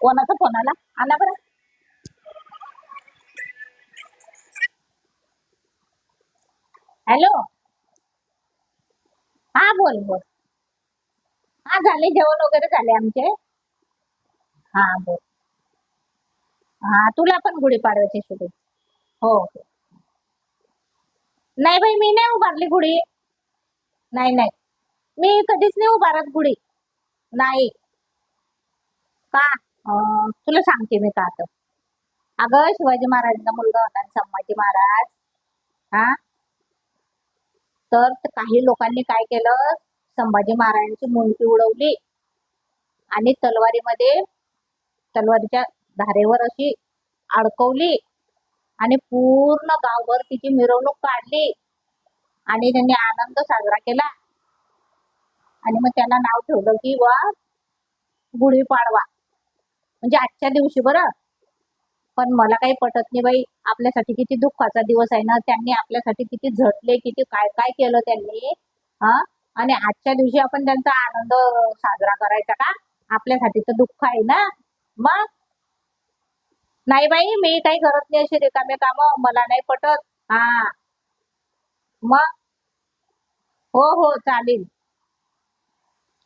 कोणाचा फोन आला? आला बरं. हॅलो. हा, बोल बोल. हा, झाले जेवण वगैरे झाले आमचे. हा, बोल. हा, तुला पण गुढीपाडव्याची शुभेच्छा. हो हो. नाही बाई, मी नाही उभारली गुढी. नाही नाही, मी कधीच नाही उभारत गुढी. नाही. का? तुला सांगते मी का आता. अगं, शिवाजी महाराजांचा मुलगा होता ना, संभाजी महाराज. हा, तर काही लोकांनी काय केलं, संभाजी महाराजांची मुंडकी उडवली आणि तलवारीच्या धारेवर अशी अडकवली आणि पूर्ण गावभर तिची मिरवणूक काढली आणि त्यांनी आनंद साजरा केला. आणि मग त्याला नाव ठेवलं की वा गुढीपाडवा, म्हणजे आजच्या दिवशी बरं. पण मला काही पटत नाही बाई. आपल्यासाठी किती दुःखाचा दिवस आहे ना, त्यांनी आपल्यासाठी किती झटले, किती काय काय केलं त्यांनी. हा, आणि आजच्या दिवशी आपण त्यांचा आनंद साजरा करायचा का? आपल्यासाठी तर दुःख आहे ना. मग नाही बाई, मी काही करत नाही अशी रिकामे काम, मला नाही पटत. हा. मग हो हो, चालेल.